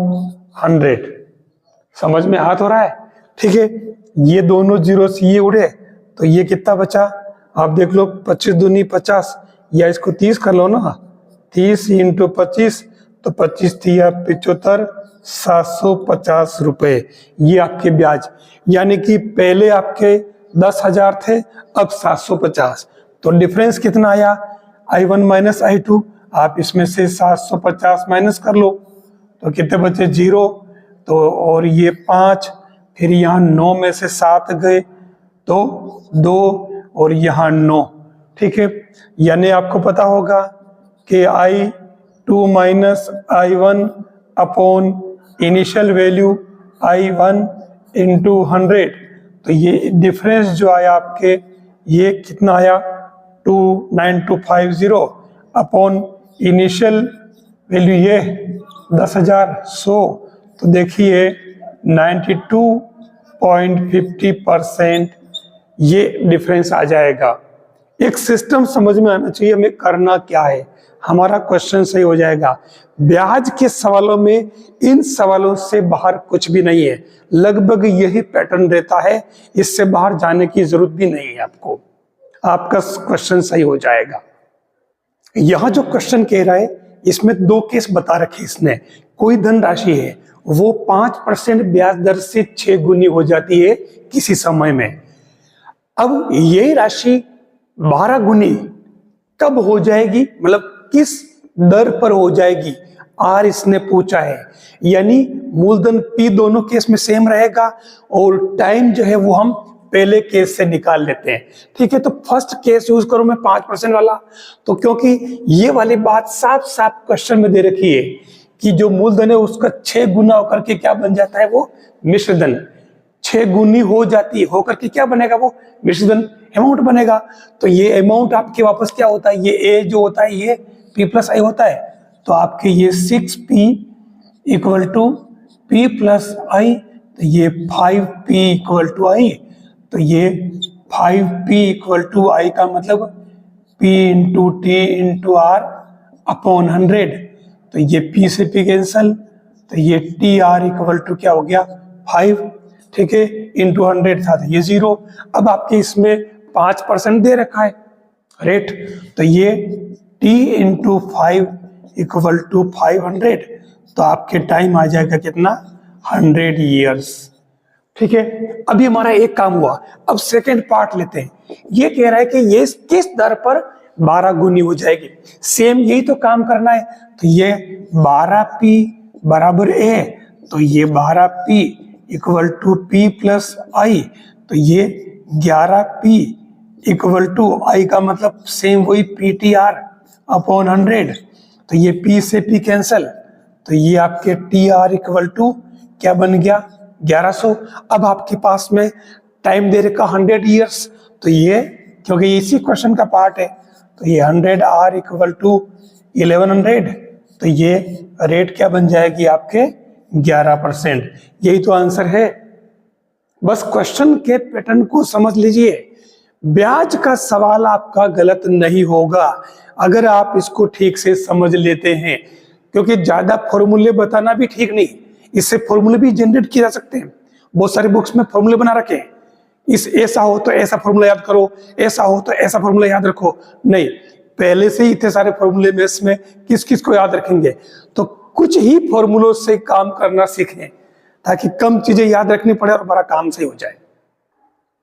100। समझ में आ तो रहा है? ठीक है, ये दोनों जीरो से ये उड़े तो ये कितना बचा, आप देख लो 25 दूनी 50, या इसको 30 कर लो ना, 30 × 25 तो 25 थिया 75, 750 रुपए ये आपके ब्याज। यानी कि पहले आपके 10,000 थे, अब 750। तो डिफरेंस कितना आया I1 माइनस I2। आप इसमें से 750 माइनस कर लो तो कितने बचे 0। तो और ये 5, फिर यहाँ 9 में से 7 गए तो 2 और यहाँ 9। ठीक है, यानी आपको पता होगा कि I2 minus I1 upon initial value I1 into 100। तो ये डिफरेंस जो आया आपके, ये कितना आया 29250 अपॉन इनिशियल वैल्यू ये 10,100। तो देखिए 92.50% ये डिफरेंस आ जाएगा। एक सिस्टम समझ में आना चाहिए हमें करना क्या है, हमारा क्वेश्चन सही हो जाएगा। ब्याज के सवालों में इन सवालों से बाहर कुछ भी नहीं है, लगभग यही पैटर्न रहता है, इससे बाहर जाने की जरूरत भी नहीं है आपको, आपका क्वेश्चन सही हो जाएगा। यहां जो क्वेश्चन कह रहा है इसमें 2 केस बता रखे इसने। कोई धनराशि है वो 5% ब्याज दर से 6 गुनी हो जाती है किसी समय में। अब यही राशि 12 गुनी कब हो जाएगी, मतलब किस दर पर हो जाएगी, आर इसने पूछा है। यानी मूलधन P दोनों केस में सेम रहेगा और टाइम जो है वो हम पहले केस से निकाल लेते हैं। ठीक है, तो फर्स्ट केस यूज करूं मैं 5% वाला, तो क्योंकि ये वाली बात साफ साफ क्वेश्चन में दे रखी है कि जो मूलधन है उसका 6 गुना होकर के क्या बन जाता है, वो मिश्रधन 6 गुनी हो जाती है, होकर के क्या बनेगा, वो मिश्रधन अमाउंट बनेगा। तो ये अमाउंट आपके वापस क्या होता है, ये ए जो होता है ये P प्लस आई होता है। तो आपके ये 6P equal to P plus I, तो ये 5P इक्वल टू आई। तो ये 5P इक्वल टू आई का मतलब P into T into R upon 100। तो ये P से P कैंसल, तो ये TR इक्वल टू क्या हो गया 5। ठीक है, इंटू 100 था तो ये 0। अब आपके इसमें 5% दे रखा है रेट, तो ये T इंटू 5 इक्वल टू 500। तो आपके टाइम आ जाएगा कितना 100 ईयर्स। ठीक है, अभी हमारा एक काम हुआ, अब सेकेंड पार्ट लेते हैं। ये कह रहा है कि ये किस दर पर 12 गुनी हो जाएगी, सेम यही तो काम करना है। तो ये 12P बराबर A, तो ये 12P equal to P plus I, तो ये 11P इक्वल टू आई का मतलब सेम वही PTR अपॉन 100। तो ये P से P कैंसल, तो ये आपके TR इक्वल टू क्या बन गया 1100। अब आपके पास में टाइम दे रखा 100 ईयर्स, तो ये क्योंकि इसी क्वेश्चन का पार्ट है, तो ये 100R इक्वल टू 1100। तो ये रेट क्या बन जाएगी आपके 11%। यही तो आंसर है। बस क्वेश्चन के पैटर्न को समझ लीजिए, ब्याज का सवाल आपका गलत नहीं होगा अगर आप इसको ठीक से समझ लेते हैं, क्योंकि ज्यादा फॉर्मूले बताना भी ठीक नहीं, इससे फॉर्मूले भी जनरेट किए जा सकते हैं। बहुत सारे बुक्स में फॉर्मूले बना रखे हैं, इस ऐसा हो तो ऐसा फॉर्मूला याद करो, ऐसा हो तो ऐसा फॉर्मूला याद रखो, नहीं, पहले से ही इतने सारे फॉर्मूले में इसमें किस किस को याद रखेंगे, तो कुछ ही फॉर्मूलों से काम करना सीखें ताकि कम चीजें याद रखनी पड़े और बड़ा काम सही हो जाए।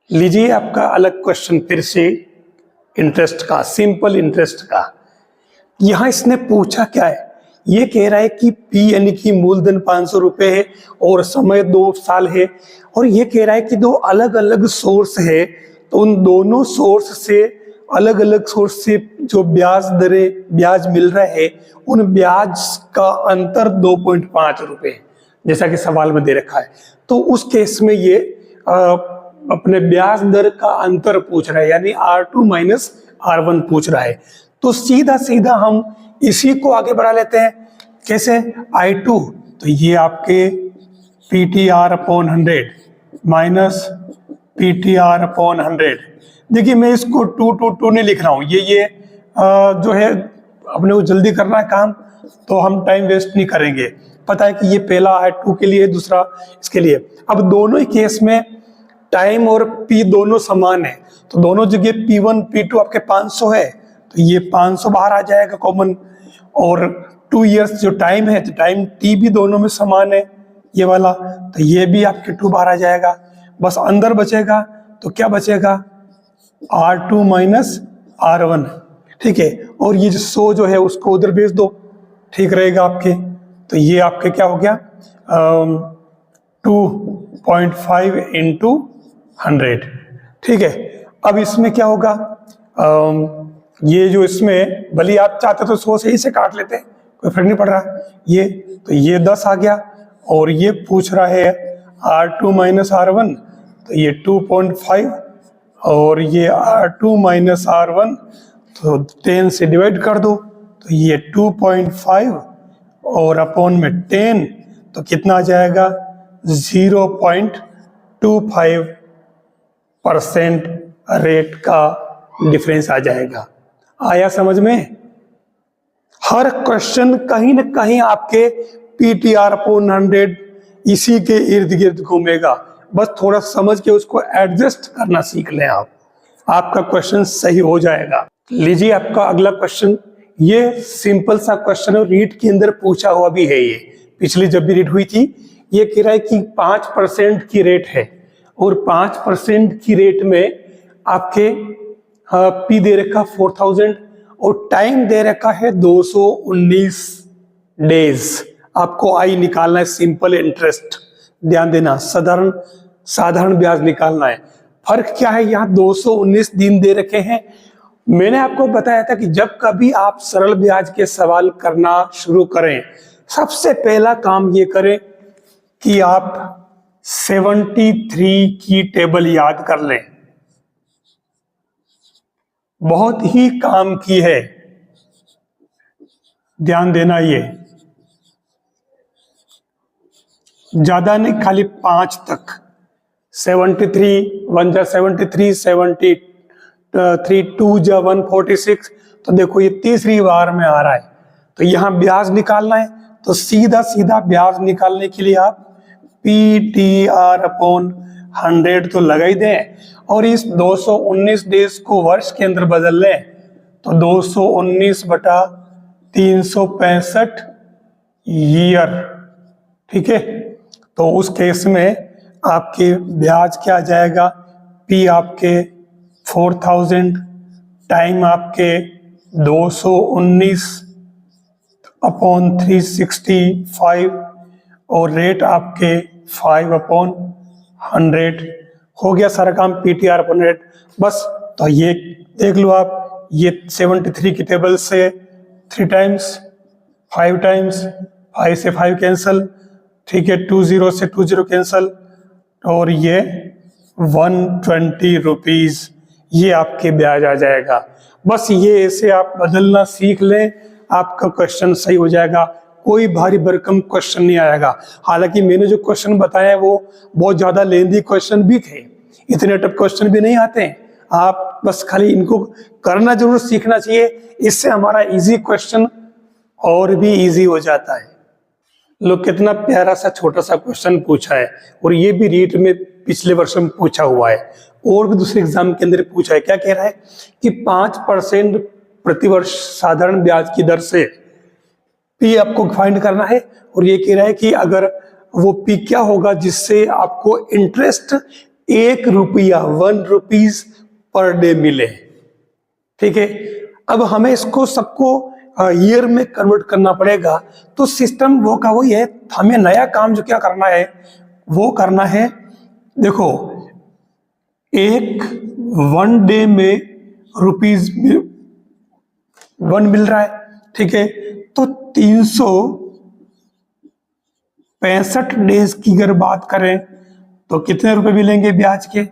लीजिए आपका अलग क्वेश्चन फिर से इंटरेस्ट का, सिंपल इंटरेस्ट का। यहां इसने पूछा क्या है, ये कह रहा है कि पी यानी कि मूलधन 500 रुपए है और समय 2 साल है, और ये कह रहा है कि दो अलग अलग सोर्स है, तो उन दोनों सोर्स से अलग अलग सोर्स से जो ब्याज मिल रहा है उन ब्याज का अंतर 2.5 रुपए है, जैसा कि सवाल में दे रखा है। तो उस केस में ये अपने ब्याज दर का अंतर पूछ रहा है, यानी R2 माइनस R1 पूछ रहा है। तो सीधा सीधा हम इसी को आगे बढ़ा लेते हैं। कैसे? I2, तो ये आपके PTR upon 100 minus PTR upon 100। देखिए मैं इसको 2 नहीं लिख रहा हूँ, ये जो है अपने को जल्दी करना है काम, तो हम टाइम वेस्ट नहीं करेंगे। पता है कि ये पहला है 2 के लिए, दूसरा इसके लिए। अब दोनों ही केस में टाइम और P दोनों समान है, तो दोनों जगह P1 P2 आपके 500 है, तो ये 500 बाहर आ जाएगा कॉमन। और 2 इयर्स जो टाइम है, तो टाइम T भी दोनों में समान है ये वाला, तो ये भी आपके 2 बाहर आ जाएगा। बस अंदर बचेगा, तो क्या बचेगा? R2 माइनस R1, ठीक है। और ये जो 100 जो है उसको उधर भेज दो, ठीक रहेगा आपके। तो ये आपके क्या हो गया, 2.5 इंटू 100, ठीक है। अब इसमें क्या होगा, ये जो इसमें भले आप चाहते तो 100 से ही से काट लेते, कोई फर्क नहीं पड़ रहा। ये तो ये 10 आ गया, और ये पूछ रहा है R2 माइनस R1, तो ये 2.5, और ये R2 माइनस R1 तो 10 से डिवाइड कर दो, तो ये 2.5 और अपॉन में 10, तो कितना आ जाएगा? 0.25% रेट का डिफरेंस आ जाएगा। आया समझ में? हर क्वेश्चन कहीं ना कहीं आपके PTR अपॉन 100 इसी के इर्द गिर्द घूमेगा, बस थोड़ा समझ के उसको एडजस्ट करना सीख लें आप, आपका क्वेश्चन सही हो जाएगा। लीजिए आपका अगला क्वेश्चन, ये सिंपल सा क्वेश्चन है, रीट के अंदर पूछा हुआ भी है। ये पिछली जब भी रीट हुई थी, ये कह रहा है कि 5% की रेट है, और 5% की रेट में आपके P दे रखा 4000 और टाइम दे रखा है 219 डेज। आपको I निकालना है, सिंपल इंटरेस्ट, ध्यान देना, साधारण ब्याज निकालना है। फर्क क्या है, यहाँ 219 दिन दे रखे हैं। मैंने आपको बताया था कि जब कभी आप सरल ब्याज के सवाल करना शुरू करें, सबसे पहला काम ये करें कि आप 73 की टेबल याद कर लें। बहुत ही काम की है, ध्यान देना। ये ज्यादा नहीं, खाली 5 तक। 73 1 जा 73, 73 2 जा 146, तो देखो ये तीसरी बार में आ रहा है। तो यहां ब्याज निकालना है, तो सीधा सीधा ब्याज निकालने के लिए आप PTR अपॉन 100 तो लगा ही दें, और इस 219 डेज को वर्ष के अंदर बदल लें, तो 219 बटा 365 ईयर, ठीक है। तो उस केस में आपके ब्याज क्या आ जाएगा, P आपके 4000, टाइम आपके 219 अपॉन 365, और रेट आपके 5 अपॉन 100। हो गया सारा काम, PTR अपॉन 100 बस। तो ये देख लो आप, ये 73 की टेबल से 3 टाइम्स, 5 टाइम्स, 5 से 5 कैंसल, ठीक है, 20 से 20 कैंसल, और ये 120 रुपीज, ये आपके ब्याज आ जाएगा। बस ये ऐसे आप बदलना सीख लें, आपका क्वेश्चन सही हो जाएगा, कोई भारी भरकम क्वेश्चन नहीं आएगा। हालांकि मैंने जो क्वेश्चन बताया वो बहुत ज्यादा लेंदी क्वेश्चन भी थे, इतने टफ क्वेश्चन भी नहीं आते हैं। आप बस खाली इनको करना जरूर सीखना चाहिए, इससे हमारा इजी क्वेश्चन और भी इजी हो जाता है। लोग कितना प्यारा सा छोटा सा क्वेश्चन पूछा है, और ये भी रीट में पिछले वर्ष में पूछा हुआ है, और भी दूसरे एग्जाम के अंदर पूछा है। क्या कह रहा है कि 5% प्रतिवर्ष साधारण ब्याज की दर से पी आपको फाइंड करना है। और ये कह रहा है कि अगर वो पी क्या होगा जिससे आपको इंटरेस्ट 1 रुपया 1 रुपीज पर डे मिले। ठीक है, अब हमें इसको सबको ईयर में कन्वर्ट करना पड़ेगा। तो सिस्टम वो का वही है, हमें नया काम जो क्या करना है वो करना है। देखो, एक 1 डे में रुपीज 1 मिल रहा है। ठीक है, तो 365 डेज की अगर बात करें तो कितने रुपए मिलेंगे ब्याज के?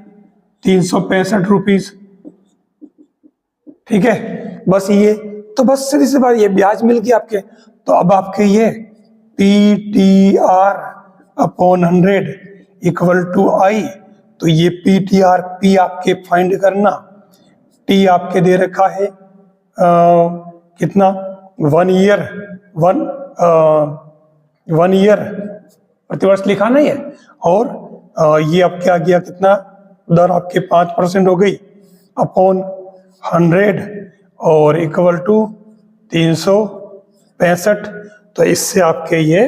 365 रुपीज। ठीक है, बस ये तो बस सीधी सी बात, ये ब्याज मिल गया आपके। तो अब आपके ये PTR अपॉन 100 इक्वल टू आई। तो ये PTR P आपके फाइंड करना, T आपके दे रखा है कितना 1 ईयर 1 ईयर प्रतिवर्ष लिखा नहीं है। और ये आपके आ गया कितना, दर आपके 5% हो गई अपॉन 100 और इक्वल टू 365। तो इससे आपके ये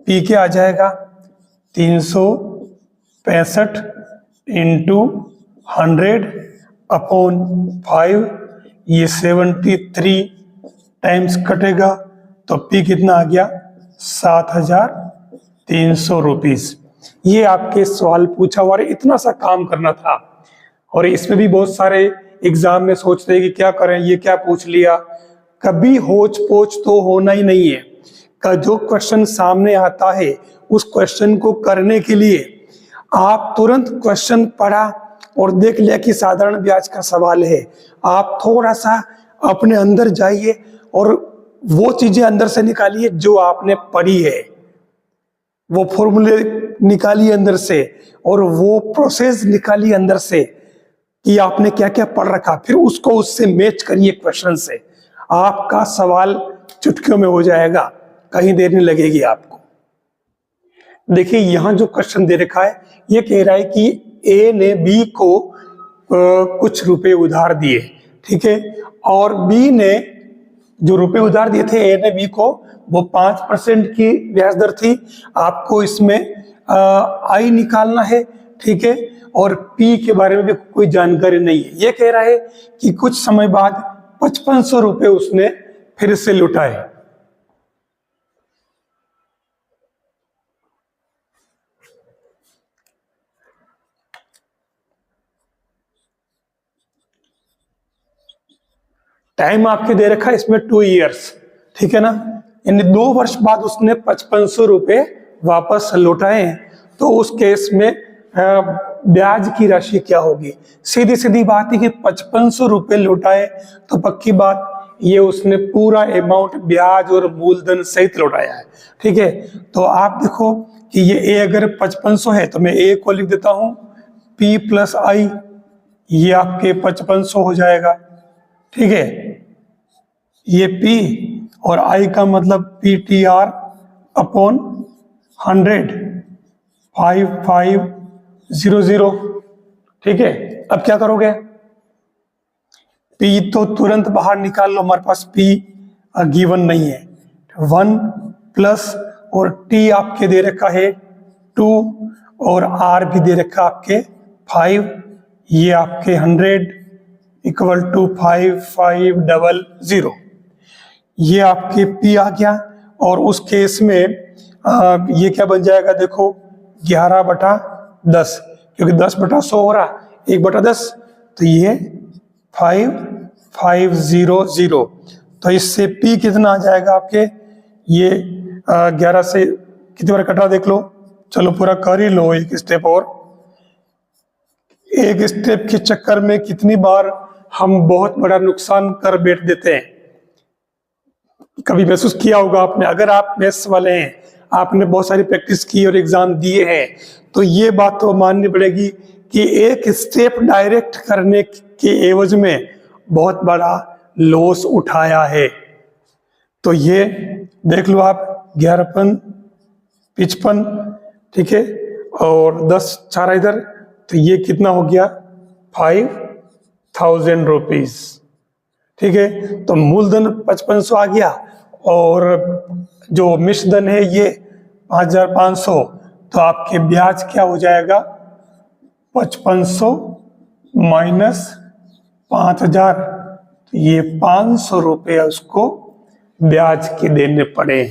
पी के आ जाएगा 365 इंटू 100 अपॉन 5। ये 73 टाइम्स कटेगा तो पी कितना आ गया 7,300 रुपीज। ये आपके सवाल पूछा हुआ है, इतना सा काम करना था। और इसमें भी बहुत सारे एग्जाम में सोचते हैं कि क्या करें, ये क्या पूछ लिया। कभी होच पोच तो होना ही नहीं है। का जो क्वेश्चन सामने आता है उस क्वेश्चन को करने के लिए आप तुरंत क्वेश्चन पढ़ा और देख लिया कि साधारण ब्याज का सवाल है, आप थोड़ा सा अपने अंदर जाइए और वो चीजें अंदर से निकालिए जो आपने पढ़ी है, वो फॉर्मूले निकालिए अंदर से और वो प्रोसेस निकालिए अंदर से कि आपने क्या क्या पढ़ रखा, फिर उसको उससे मैच करिए क्वेश्चन से। आपका सवाल चुटकियों में हो जाएगा, कहीं देर नहीं लगेगी आपको। देखिए यहां जो क्वेश्चन दे रखा है ये कह रहा है कि ए ने बी को कुछ रुपए उधार दिए। ठीक है, और बी ने जो रुपए उधार दिए थे ए ने बी को वो 5% की ब्याज दर थी। आपको इसमें आई निकालना है। ठीक है, और पी के बारे में भी कोई जानकारी नहीं है। ये कह रहा है कि कुछ समय बाद 5500 रुपए उसने फिर से लुटाए। टाइम आपके दे रखा है इसमें 2 इयर्स। ठीक है ना, यानी 2 वर्ष बाद उसने 5500 रुपए वापस लौटाए। तो उस केस में ब्याज की राशि क्या होगी? सीधी सीधी बात है कि 5500 रुपए लौटाए तो पक्की बात ये उसने पूरा अमाउंट ब्याज और मूलधन सहित लौटाया है। ठीक है, तो आप देखो कि ये ए अगर 5500 है तो मैं ए को लिख देता हूं P प्लस आई, ये आपके 5500 हो जाएगा। ठीक है, ये P और I का मतलब PTR अपॉन 100 5500। ठीक है, अब क्या करोगे? P तो तुरंत बाहर निकाल लो, हमारे पास P गिवन नहीं है। 1 प्लस और T आपके दे रखा है 2 और R भी दे रखा आपके 5। ये आपके 100 इक्वल टू 5500। ये आपके P आ गया। और उस केस में ये क्या बन जाएगा? देखो 11/10, क्योंकि 10/100 हो रहा, 1/10, तो ये 5500। तो इससे P कितना आ जाएगा आपके? ये 11 से कितनी बार कटा देख लो, चलो पूरा कर ही लो एक स्टेप और। एक स्टेप के चक्कर में कितनी बार हम बहुत बड़ा नुकसान कर बैठ देते हैं। कभी महसूस किया होगा आपने, अगर आप मैथ्स वाले हैं, आपने बहुत सारी प्रैक्टिस की और एग्जाम दिए हैं, तो ये बात तो माननी पड़ेगी कि एक स्टेप डायरेक्ट करने के एवज में बहुत बड़ा लॉस उठाया है। तो ये देख लो आप 11×55, ठीक है, और 10 4 इधर, तो ये कितना हो गया? 5000 रुपीज। ठीक है, तो मूलधन 5500 आ गया और जो मिश्रधन है ये 5500, तो आपके ब्याज क्या हो जाएगा 5500 माइनस 5000, तो ये 500 रुपये उसको ब्याज के देने पड़े।